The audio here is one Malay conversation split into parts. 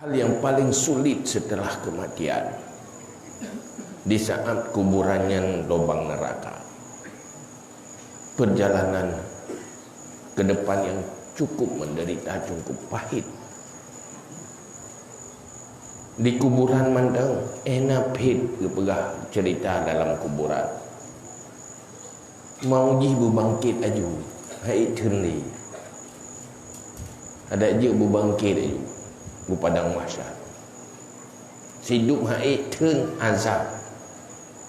Hal yang paling sulit setelah kematian, di saat kuburannya lubang neraka, perjalanan ke depan yang cukup menderita, cukup pahit. Di kuburan mandang enak hit kepegah cerita dalam kuburan. Mau ji berbangkit aju, hai tenli. Ada je berbangkit aju. Padang mahsyar. Hidup haid ten azab,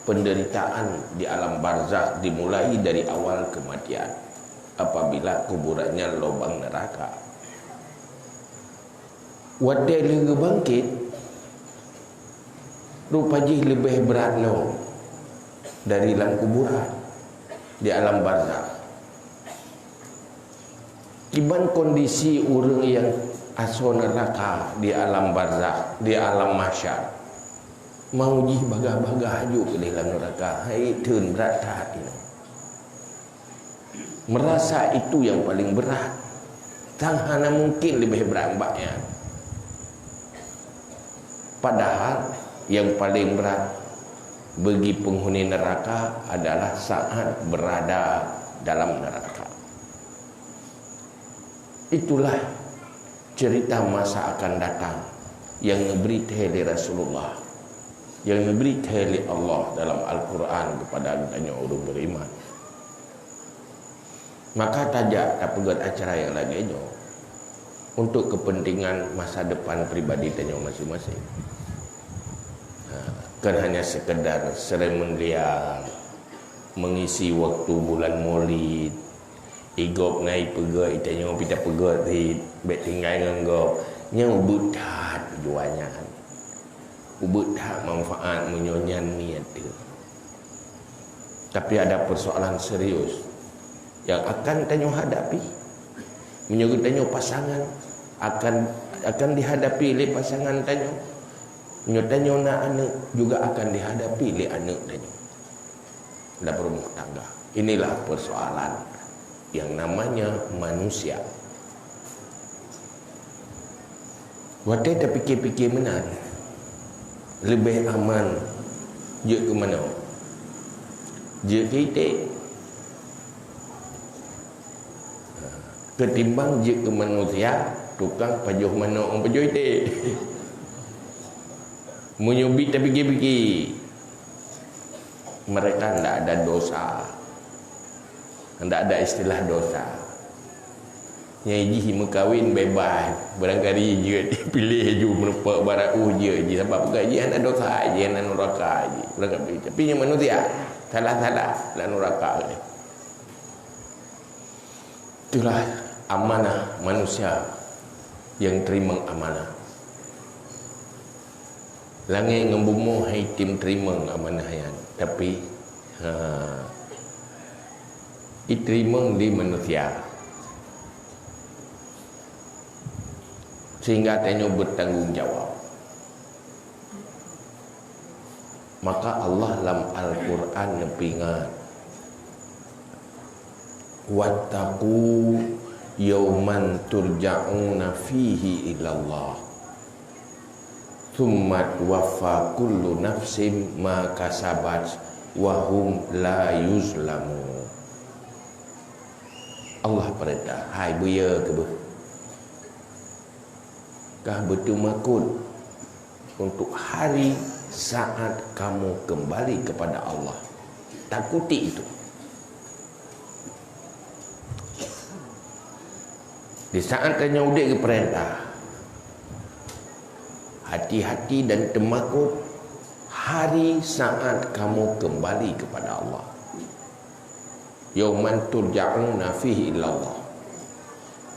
penderitaan di alam barzakh dimulai dari awal kematian apabila kuburannya lubang neraka. Wadai lagi bangkit rupanya lebih berat lo dari dalam kuburan di alam barzakh. Kiban kondisi orang yang aso neraka di alam barzakh, di alam mahsyar, mau ji bagah-bagah haju ke dalam neraka, hai teun berat hati. Merasa itu yang paling berat, tanghana mungkin lebih berat mbaknya. Padahal yang paling berat bagi penghuni neraka adalah saat berada dalam neraka. Itulah cerita masa akan datang yang diberitahu oleh Rasulullah, yang diberitahu oleh Allah dalam Al-Quran kepada adanya orang beriman. Maka tajak tak pegat acara yang lagi itu untuk kepentingan masa depan pribadi tanya masing-masing. Kan hanya sekedar seremonial mengisi waktu bulan Maulid, igop naik pegat itanya pita pegat di bet tinggal nganggap nya ubut tak tujuannya, ubut tak manfaat menyonyan niat dia. Tapi ada persoalan serius yang akan tanyo hadapi, menyugut tanyo pasangan akan dihadapi oleh pasangan tanyo, menyugut tanyo nak anak juga akan dihadapi oleh anak tanyo dalam rumah tangga. Inilah persoalan yang namanya manusia. Wadai tak fikir-fikir benar, lebih aman je ke mana? Je kita ketimbang je ke manusia tukang pajuh mana orang pajuh itu. Menyubit tak fikir-fikir, mereka tidak ada dosa, tidak ada istilah dosa. Yang iji mengkawin bebas, barangkali je pilih je merupakan barau je sebab gaji anak dosa je, anak neraka je. Tapi yang manusia salah-salah dalam neraka ni. Itulah amanah manusia yang terima amanah. Langit dengan bumi hai tim terima amanah yang, tapi diterima di manusia. Sehingga tanya bertanggungjawab. Maka Allah dalam Al-Quran nepingat, wattaqu yawman turja'una fihi ilallah thumma tuwaffa kullu nafsin ma kasabat wa hum la yuzlamun. Allah perintah, hai buaya ke kah betul makut untuk hari saat kamu kembali kepada Allah. Takuti itu. Di saat tanya udik ke perintah, hati-hati dan temakut hari saat kamu kembali kepada Allah. Yauman turja'una fihi ilallah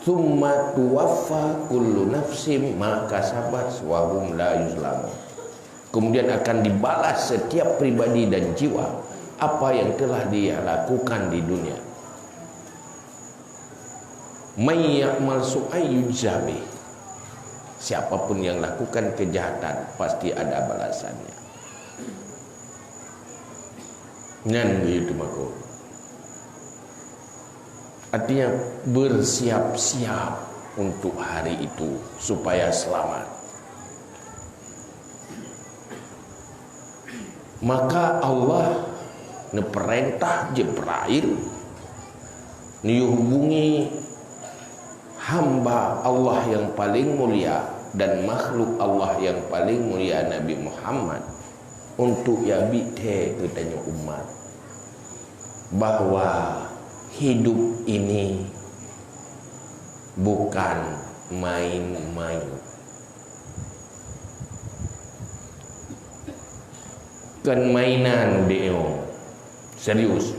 thumma tuwaffa kullu nafsim ma kasabat wa hum la yuzlamun. Kemudian akan dibalas setiap pribadi dan jiwa apa yang telah dia lakukan di dunia. May ya'mal su'ay yujzabi. Siapapun yang lakukan kejahatan pasti ada balasannya. Nan begitu maka. Artinya bersiap-siap untuk hari itu supaya selamat. Maka Allah perintah Jibril hubungi hamba Allah yang paling mulia dan makhluk Allah yang paling mulia Nabi Muhammad untuk ya bite katanya umat bahwa hidup ini bukan main-main. Kan mainan dia serius.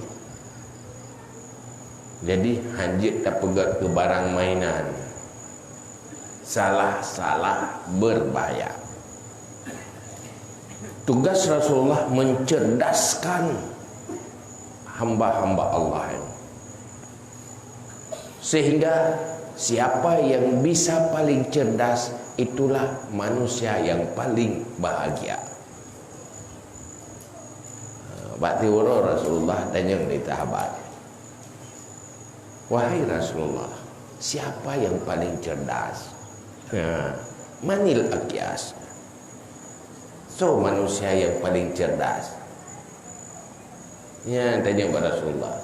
Jadi hajit tak pegat ke barang mainan. Salah-salah berbahaya. Tugas Rasulullah mencerdaskan hamba-hamba Allah ini. Sehingga siapa yang bisa paling cerdas, itulah manusia yang paling bahagia. Bakti Rasulullah tanya di sahabat, wahai Rasulullah, siapa yang paling cerdas? Manil akyas. So manusia yang paling cerdas. Ya, tanya kepada Rasulullah.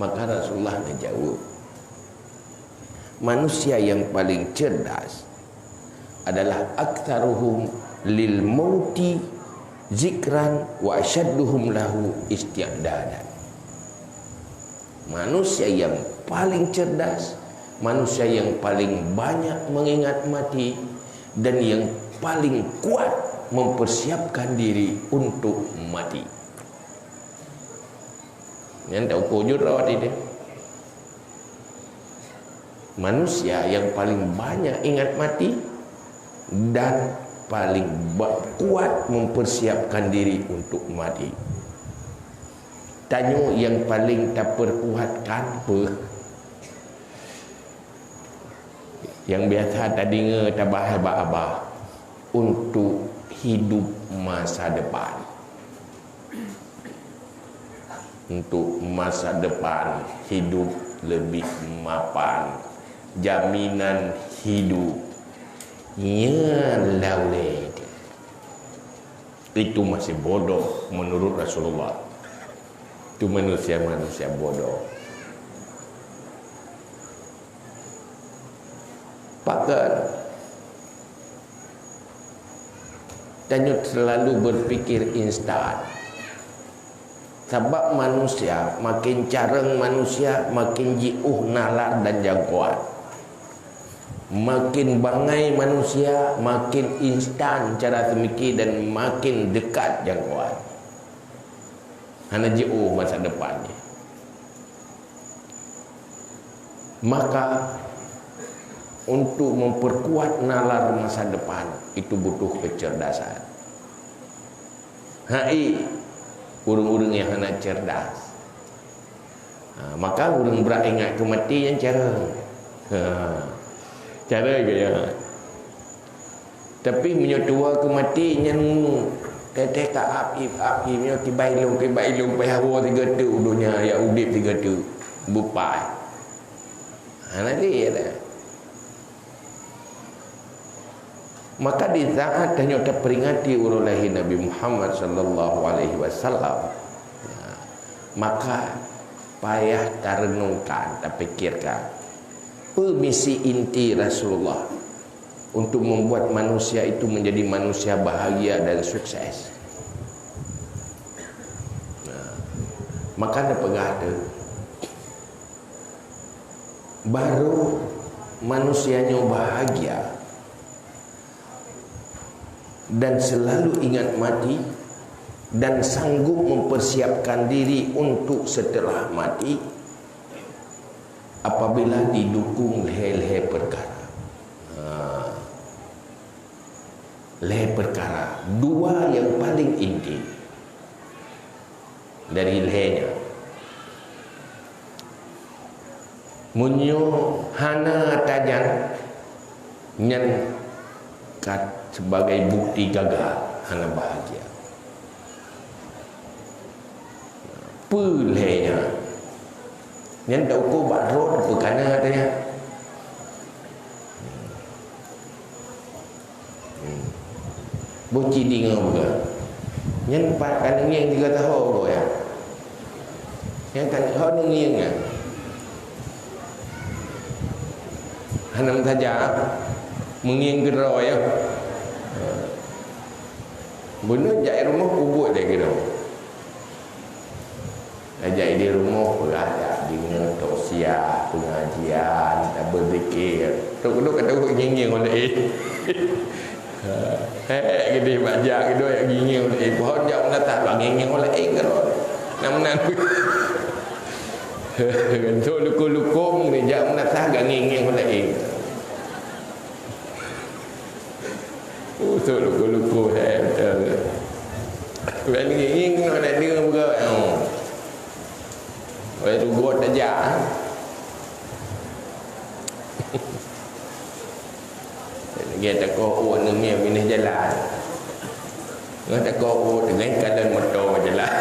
Maka Rasulullah menjawab, manusia yang paling cerdas adalah aktsaruhum lil mauti zikran wa asyadduhum lahu isti'dadan. Manusia yang paling cerdas, manusia yang paling banyak mengingat mati, dan yang paling kuat mempersiapkan diri untuk mati. Yang tahu kujur rawat ini. Manusia yang paling banyak ingat mati dan paling kuat mempersiapkan diri untuk mati. Tanya yang paling tak perkuatkan apa? Yang biasa tadi tabah abah untuk hidup masa depan. Untuk masa depan hidup lebih mapan, jaminan hidup. Ya laulid. Itu masih bodoh menurut Rasulullah. Itu manusia-manusia bodoh. Pakar tanya selalu berpikir instan. Sebab manusia makin careng, manusia makin jiuh nalar dan jangkauan. Makin bangai manusia, makin instan cara semiki dan makin dekat jangkauan. Hanya jauh masa depannya. Maka untuk memperkuat nalar masa depan itu butuh kecerdasan. Hai, urang-urang yang hanya cerdas. Maka urang beringat kematian cara. Cara gaya. Tapi menyetua ke mati yang teteh tak api nya kibai long pai hawa 3 tu dunia ya udip 3 tu bupai. Nanti ada. Maka di saat tanya terperingati oleh Nabi Muhammad sallallahu alaihi wasallam, maka payah terenungkan, terpikirkan misi inti Rasulullah untuk membuat manusia itu menjadi manusia bahagia dan sukses. Maka ada pegada baru manusianya bahagia dan selalu ingat mati dan sanggup mempersiapkan diri untuk setelah mati apabila didukung leher-leher perkara. Leher perkara dua yang paling inti dari lehernya. Munyo hana tajan nyen kat sebagai bukti gagal hana bahagia. Lehernya nyen dak ukur batrot perkara katanya. Boci dinga juga. Nyen kan nging 3 tahun go ya. Yang kan ho nging ya. Hanam saja menging gero ya. Benar jai rumah kubur dia kira. Ajak di rumah ada dengan tausiah, pengajian, tak berzikir. Duduk kata nging oleh gede baca gitu yang nging oleh pohon jauh datang bang nging oleh kero. Namun so luku-lukum ni jauh datang gak nging oleh so luku-luku betul. Bukan nging oleh dia bukan. Oleh tu buat aja. Dia tak kau ni minah jalan. Dia tak kau dengan keadaan motor jalan.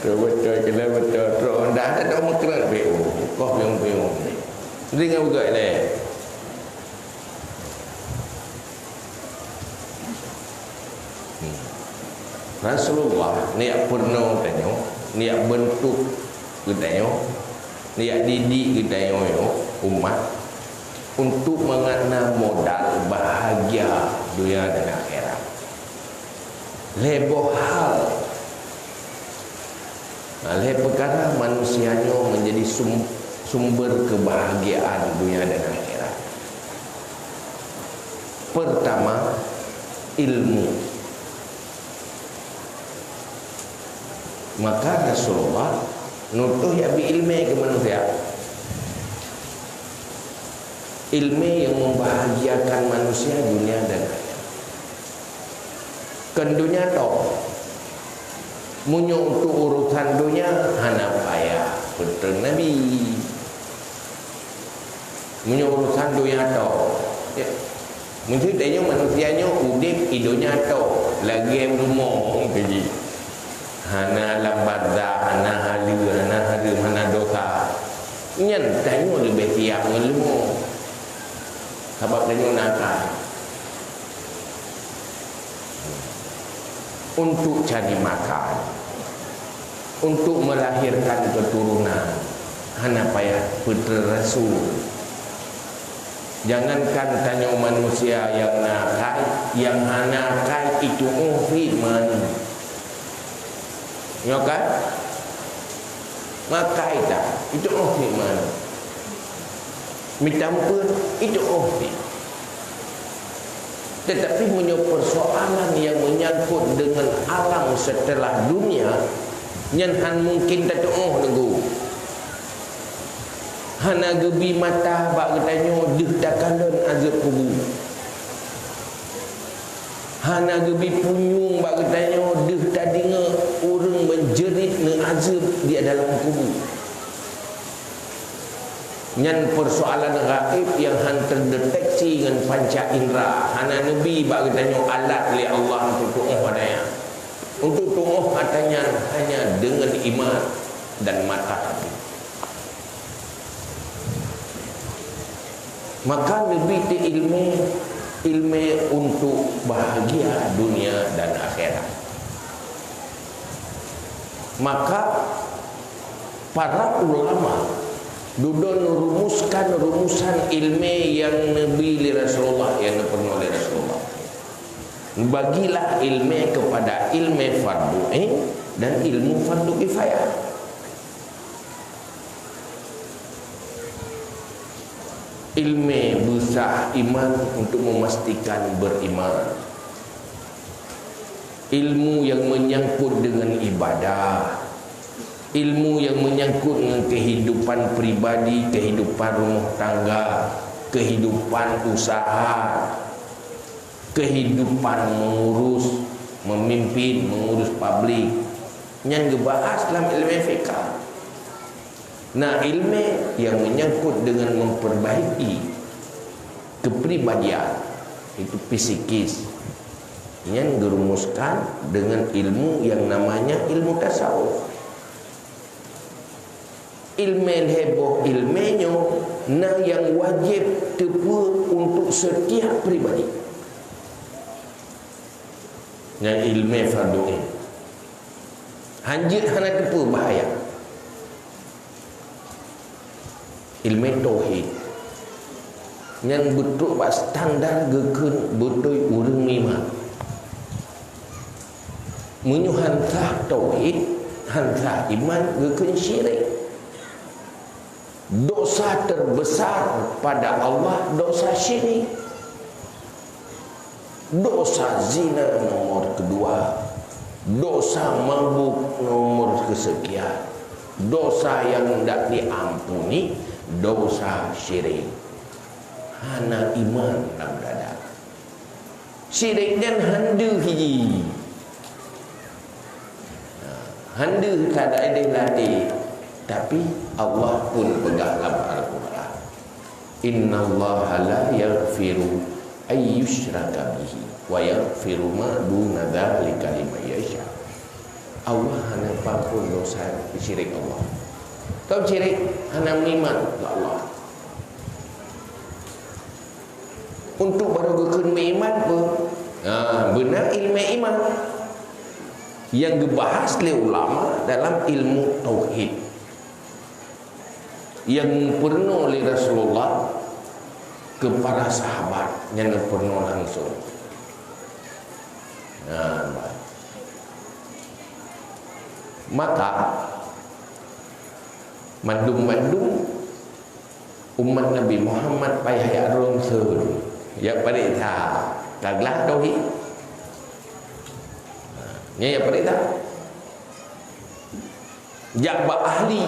Betul jalan betul. Terus dah ada orang kena beu. Kau biung-biung. Ringan juga ni. Rasulullah niat pernah tanya, niat bentuk kita niat didik kita umat untuk mengenal modal bahagia dunia dan akhirat. Leboh hal, perkara manusianya menjadi sumber kebahagiaan dunia dan akhirat. Pertama, ilmu. Maka Rasulullah nutuh ya bi ilmi ke manusia. Ilmi yang membahagiakan manusia dunia dan akhirat. Kan dunia tau munyo untuk urusan dunia hana payah betul Nabi. Munyo urusan dunia tau ya. Maksudnya manusianya udip hidupnya tau lagi rumah pergi. Hana lambarda, hana halu, hana dosa. Nyen tanya lebih tiap ngelemu. Sebab tanya nakal. Untuk cari makan, untuk melahirkan keturunan, hana payah putra rasul. Jangankan tanya manusia yang nakal, yang hana nakal itu firman. Ya kan? Maka itu mana? Minta ampun itu tetapi punya persoalan yang menyangkut dengan alam setelah dunia yang mungkin tak nunggu. Hana gebi mata bak katanya deh takalan azab kubur. Hana gebi punyung bak katanya deh tadinga orang menjerit ne azab dia dalam kubur. Nyan persoalan gaib yang han terdeteksi dengan panca indera. Hana nabi bak katanya alat li Allah untuk tu'uh adanya. Untuk tu'uh katanya hanya dengan iman dan mata hati. Maka lebih di ilmu untuk bahagia dunia dan akhirat. Maka para ulama duduk merumuskan rumusan ilmu yang Nabi Rasulullah yang pernah oleh Rasulullah. Bagilah ilmu kepada ilmu fardu dan ilmu fardu kifayah. Ilmu besar iman untuk memastikan beriman. Ilmu yang menyangkut dengan ibadah. Ilmu yang menyangkut dengan kehidupan pribadi, kehidupan rumah tangga, kehidupan usaha, kehidupan mengurus, memimpin, mengurus publik. Yang dibahas dalam ilmu fiqh. Nah, ilmu yang menyangkut dengan memperbaiki kepribadian itu psikis yang dirumuskan dengan ilmu yang namanya ilmu tasawuf. Ilmu heboh ilmunya nah yang wajib tepu untuk setiap pribadi. yang ilmu fardu ain. Hanjit hana kepa bahaya. Ilmu tauhid yang betul buat standar gekeun betul urang iman. Munyo hantah tauhid, hantah iman gekeun syirik. Dosa terbesar pada Allah dosa syirik. Dosa zina nomor kedua, dosa mabuk nomor kesekian, dosa yang tidak diampuni, dosa syirik. Hana iman dalam dada. Syirik dan handu hiji. Handu tak ada latih, tapi Allah pun pegang dalam Al-Quran. Inna Allah la yaghfiru ayyushraka bihi wa yaghfiru ma duna dzalika liman yasha. Allah hanya ampun dosa syirik Allah. Kau syirik hanya iman ke Allah. Untuk baru gekeun iman pun benar ilmu iman yang dibahas oleh ulama dalam ilmu tauhid yang pernah oleh Rasulullah kepada sahabat yang pernah langsung. Maka mandum-mandum umat Nabi Muhammad payah ronsur ya perintah kaglah tauhid. Ya perintah jabba ahli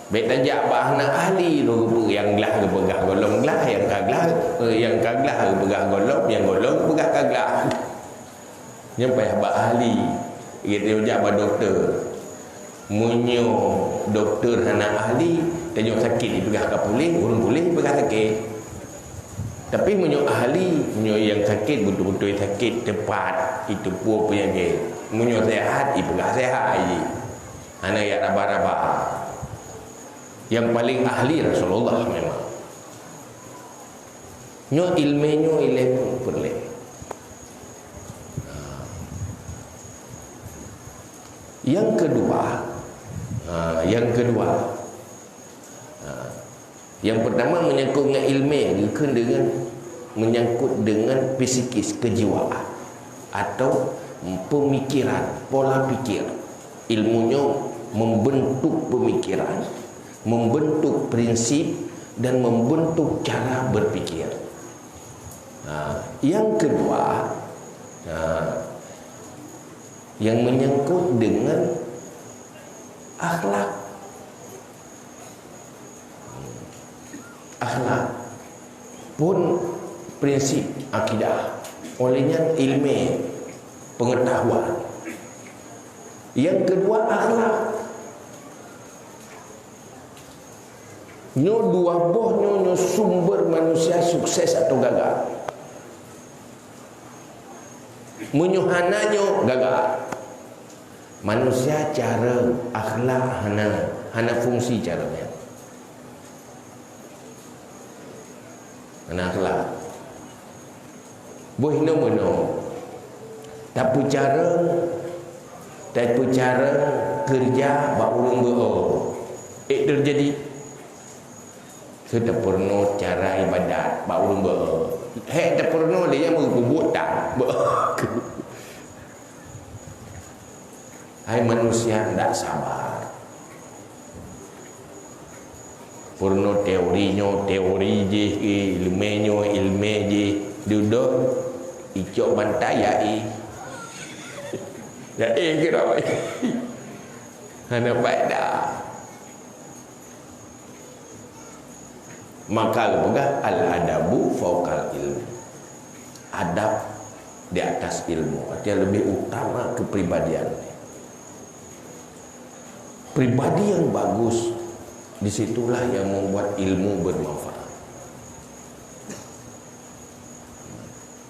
beta jabah na ahli tu yang gelah ke pegah golong gelah, yang kaglah ke pegah golong, yang golong pegah kaglah. Nyampai bah ahli kita jabah doktor. Munyo doktor hana ahli, tanya sakit dipegah ke pulih, urang pulih pegah sakit. Tapi munyo ahli, munyo yang sakit betul-betul sakit tepat, itu pun penyakit. Munyo sehat, ipegah sehat aja. Hana ya raba-raba. Yang paling ahli Rasulullah memang. Nyo ilmenyo ilmu perle. Yang kedua, yang pertama menyangkut dengan ilmu dengan menyangkut dengan psikis, kejiwaan atau pemikiran, pola pikir. Ilmunya membentuk pemikiran, membentuk prinsip dan membentuk cara berpikir. Yang kedua, yang menyangkut dengan akhlak. Akhlak pun prinsip akidah. Olehnya ilmu pengetahuan. Yang kedua akhlak. Nyo dua boh nyo sumber manusia sukses atau gagal. Menyuhananyo gagal. Manusia cara akhlak hana fungsi caranya. Hana akhlak. Boh no. Tapi cara kerja bak urang beo. Terjadi sudah pernah cara ibadat bak urang beo. Tak pernah dia mengubut tak. Hai manusia tidak sabar. Purno teori je, ilmu je, duduk icok bantai ya kira baik. Hana baik dah. Maka bukan al-adabu fauqal ilmu. Adab di atas ilmu. Artinya lebih utama kepribadian. Pribadi yang bagus, disitulah yang membuat ilmu bermanfaat.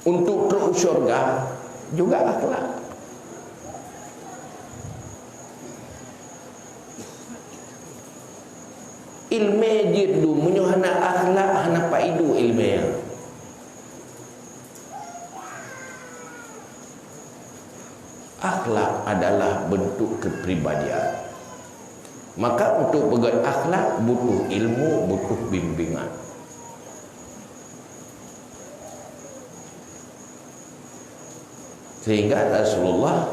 Untuk ke syurga juga akhlak. Ilmu jidu menyuhana akhlak hana paidu ilmu. Akhlak adalah bentuk kepribadian. Maka untuk pegang akhlak butuh ilmu, butuh bimbingan. Sehingga Rasulullah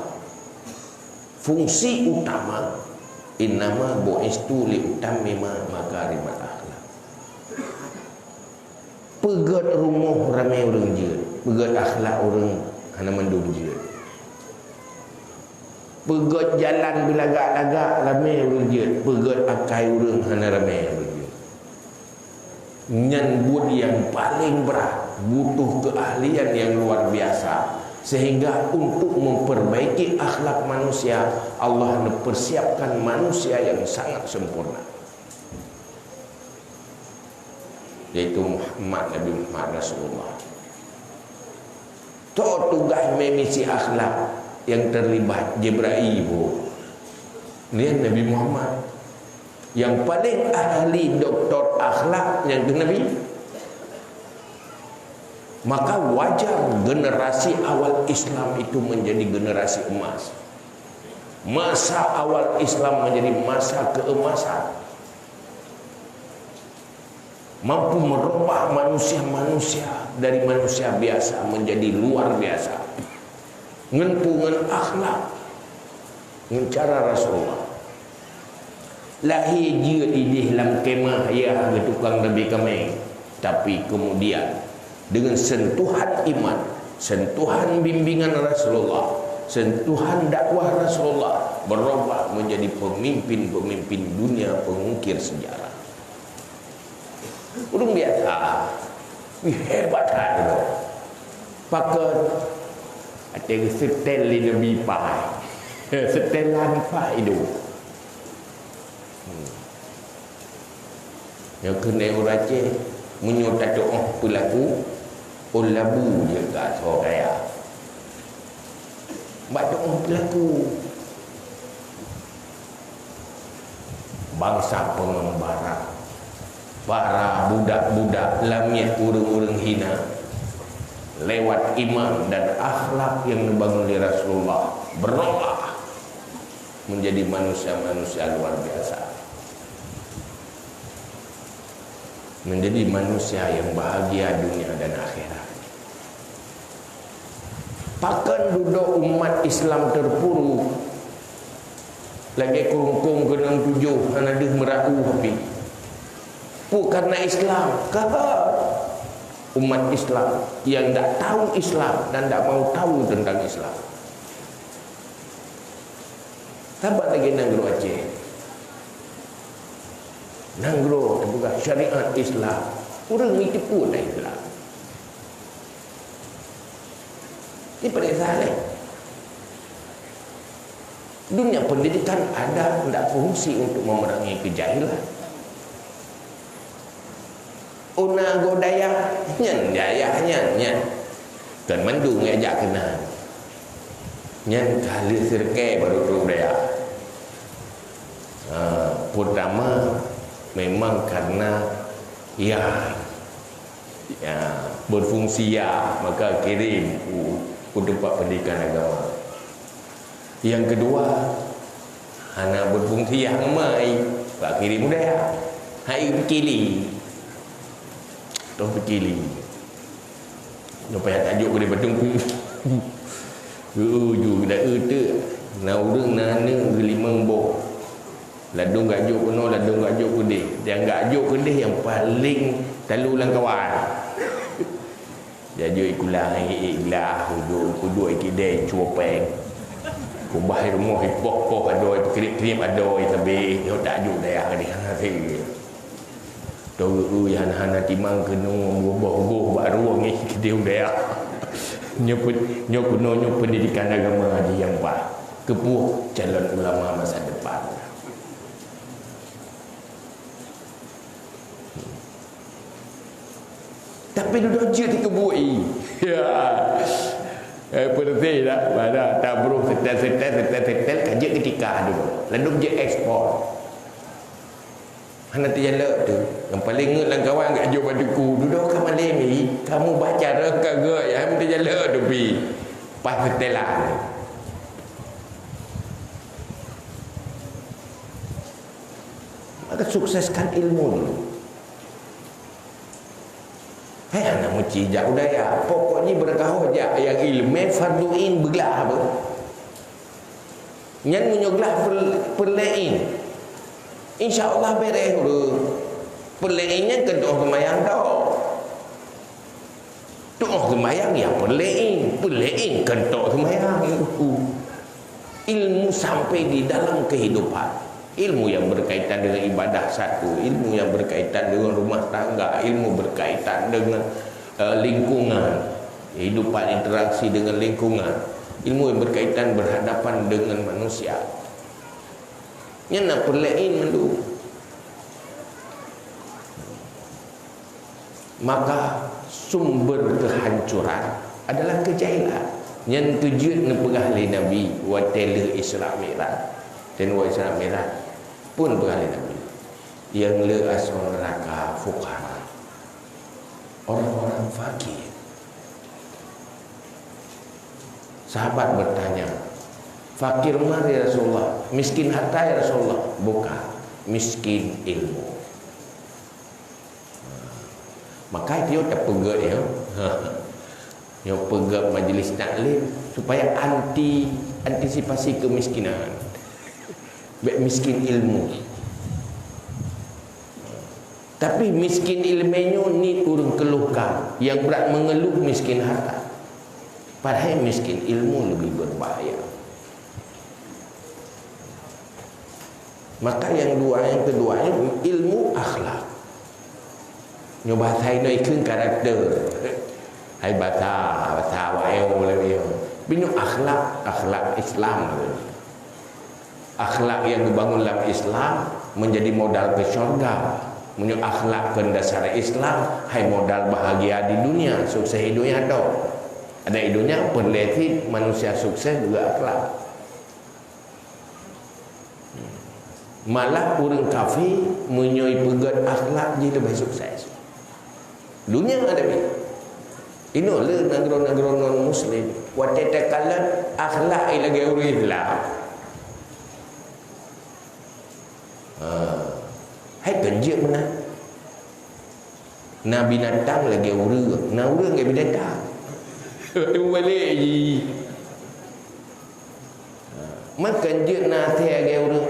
fungsi utama innama bu'istu li utammima makarimat akhlak. Pegat rumah ramai orang je, pegat akhlak orang hana mandung je. Pegat jalan belagak-lagak ramai orang je, pegat akai orang hana ramai orang je. Nyambut yang paling berat, butuh keahlian yang luar biasa. Sehingga untuk memperbaiki akhlak manusia, Allah mempersiapkan manusia yang sangat sempurna, yaitu Nabi Muhammad Rasulullah. Tugas memisi akhlak yang terlibat Jibril lihat Nabi Muhammad yang paling ahli doktor akhlak yang ke Nabi. Maka wajar generasi awal Islam itu menjadi generasi emas. Masa awal Islam menjadi masa keemasan, mampu merubah manusia-manusia dari manusia biasa menjadi luar biasa. Ngentungan akhlak dengan cara Rasulullah. Lahir dia di dalam kemah ya tukang Nabi kami, tapi kemudian dengan sentuhan iman, sentuhan bimbingan Rasulullah, sentuhan dakwah Rasulullah, berubah menjadi pemimpin-pemimpin dunia, pengukir sejarah. Orang biasa, hebat kan? Pakai ada setel di Nabi Pai, setelan Pai itu. Yang kena orang Aceh menyutat doa pelaku ulabu je kat Soraya. Baca pelaku bangsa pengembara, para budak-budak lamia urang-urang hina lewat iman dan akhlak yang dibangun oleh Rasulullah berubah menjadi manusia-manusia luar biasa, menjadi manusia yang bahagia dunia dan akhirat. Pakan duduk umat Islam terpuruk lagi kurung-kurung genang tujuh anadih meraku tapi bukan Islam kahar umat Islam yang tak tahu Islam dan tak mau tahu tentang Islam. Tabat lagi Nanggro Aceh, Nanggro bukan syariat Islam, orang itu pun Islam. Ini pada salah. Dunia pendidikan ada tidak fungsi untuk memerangi kejahilan. Una godaya nyen daya nyen dan mendung ajak kenal. Nyen kali sirke baru tu daya. Pertama memang karena ya berfungsi ya maka kirim untuk tempat pendidikan agama. Yang kedua anak berfungsi yang mai pak kirim daya. Hai pikili. Tuh pikili. Supaya tajuk boleh bertunggu. Uju dah tu. Na urang nana gelimang bo. Ladung gajuk kuno, ladung gajuk kudih. Yang gajuk kudih yang paling talu ulang kawan. Jaju ikulah ilah kudu ikidai cuopeng. Kubah rumah hipok adoi krip adoi tapi yo tak juk dah ni hati. Tu hana timang kenu ngubah baru ngi dia dah. Nyok pendidikan agama di yang pak kepuh calon ulama masa depan. Tapi duduk je dikebui. Ya. Penting tak? Pada tabruk setel kajak ketika dulu. Lalu je ekspor. Hana terjala tu. Yang paling ngut lah kawan kat jom aduku. Duduk ke malam ni. Kamu baca reka ke? Yang terjala tu pi. Pas setel lah. Maka sukseskan ilmu dulu. Anak muci jak udaya. Pokoknya berkahau jak yang ilmu farduin begelah apa. Nyan menyoglah perlain. InsyaAllah beres dulu. Perlainnya ke doa kemayang tau. Doa kemayang yang perlain ke doa kemayang. Ilmu sampai di dalam kehidupan. Ilmu yang berkaitan dengan ibadah satu, ilmu yang berkaitan dengan rumah tangga, ilmu berkaitan dengan lingkungan, kehidupan interaksi dengan lingkungan, ilmu yang berkaitan berhadapan dengan manusia. Yang nak perlain mendu. Maka sumber kehancuran adalah kejahilan. Yang tujuan nepegah li Nabi wa tele Isra Mi'raj dan wa Isra Mi'raj pun pegah li Nabi. Yang le asal neraka fuqara, orang-orang fakir. Sahabat bertanya, fakir mana ya Rasulullah? Miskin harta ya Rasulullah? Bukan, miskin ilmu. Maka dia tak pegat ya. Yang pegat majlis taklim supaya antisipasi kemiskinan. Miskin ilmu. Tapi miskin ilmunya ni urang keluhkan. Yang berat mengeluh miskin harta. Padahal miskin ilmu lebih berbahaya. Maka yang kedua ilmu akhlak. Nyoba thay noi khưng karakter. Hai bata wae boleh. Binu akhlak Islam. Akhlak yang dibangun dalam Islam menjadi modal ke syurga. Menurut akhlak ke dasar Islam, hai modal bahagia di dunia, sukses hidupnya ada. Ada hidupnya perletit manusia sukses juga akhlak. Malah orang kafir menyoi pegat akhlak jadi lebih sukses. Dunia ada ni. Ini le negara-negara non muslim. Wa tatakalan akhlak ila gauri Islam. Hai kerja mana? Nabi binatang lagi urang. Nah urang ke binatang. Itu balik je. Makan je nak teh lagi urang.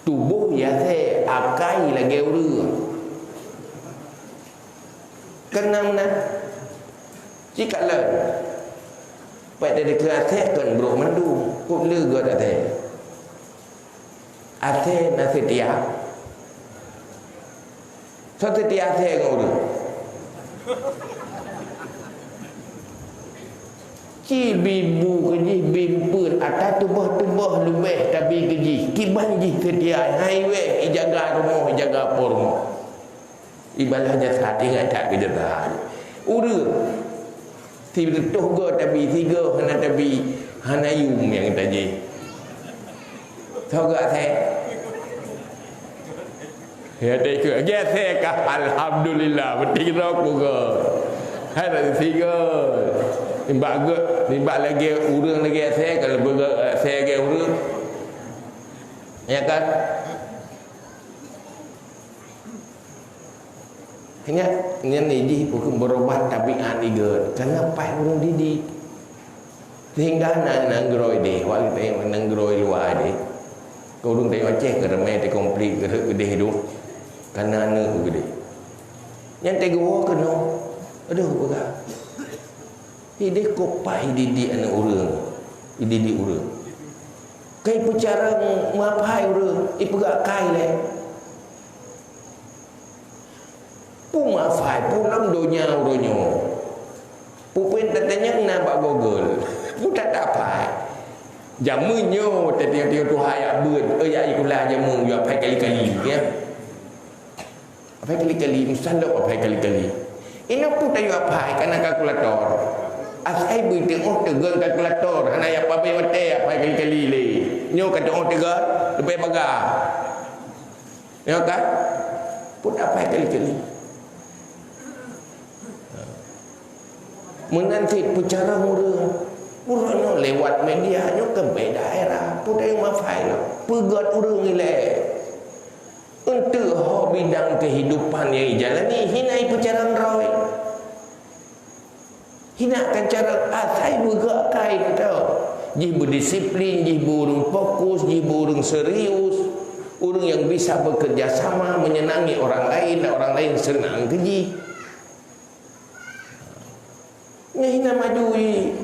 Tubuh ya teh akai lagi urang. Kenang nak? Jika lah, pada dekat teh kan bro mandu. Kau lega dah teh. Ate nasi tiap. Satu tiap ate nguru. Ci bibu keji bimpun atas tubuh lebih tapi keji kiban ji setiap highway jaga rumah jaga pormo. Ibalahnya saat ingat tak kejaran. Uru. Tiba toga tapi tiga hana tapi hana yum yang tadi. Toga teh. Ya dek ke saya kah alhamdulillah betul aku ke. Ada tiga. Nimba lagi urang lagi saya kalau saya lagi urang. Ya kan? Ingat, ini bukan berubah tabiat igat. Kenapa urang didik? Sehingga nanggroi deh, waktu tengok nanggroi luar deh. Kau urang tengok cek ke remeh te komplit ke gede hidup. Karena anak gede. Yang tegur kena. Aduh begah. Ini kopai didik anak urang. Didik urang. Kai bicara mapai urang, ipegak kai le. Pu mafai pulang dunia urunyo. Pupin tatanya na bak gogol. Pu tak dapat. Jamunyo tetiap-tiap tu hayak beun. Ya ikulah jamu ya pai kali-kali ya. Apa kali-kali misalnya apa kali-kali. Ini pun tahu apa karena kalkulator. Asai bui tengok tegang kalkulator. Hana ya apa mate apa kali-kali le. Nyo kata orang tegang lebih bagar. Ya kan? Pun apa kali-kali. Menanti bicara murah lewat media nyo ke daerah. Pun tahu mafai lo. Pegat urang ile. ho bidang kehidupan yang jalani hinai pecaran rawi. Hinakan cara asai bergerak kain tau. Jih berdisiplin, jih burung fokus, jih burung serius. Orang yang bisa bekerja sama menyenangi orang lain dan orang lain senang keji. Hina majui.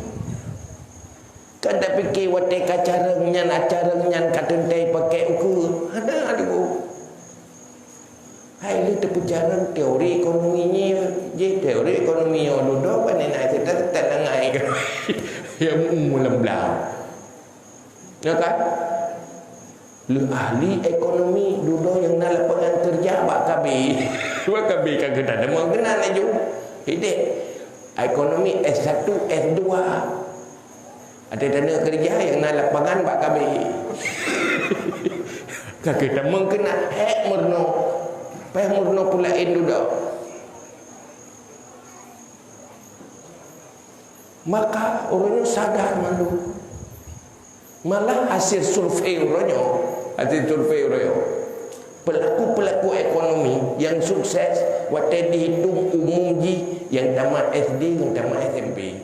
Kan tak fikir watai kacarengnya acarengnya katentai pakai ukur. Ada aduh. Hai lu terpecaran teori ekonominya. Je teori ekonominya duduk kan nak kita tenangai kan. Ya mulam belah. Ya kan? Lu ahli ekonomi duduk yang nak lapangan kerja bak kabi. Bak kabi kagak ada mau kenal aja. Hidup ekonomi S1, S2. Ada dana kerja yang nak lapangan bak kabi. Kagak ada mau kenal hek murno. Peh murno pulain duduk. Maka orangnya sadar malu. Malah hasil survei orangnya, pelaku-pelaku ekonomi yang sukses waktu dihitung umum ji yang tamat SD, yang tamat SMP.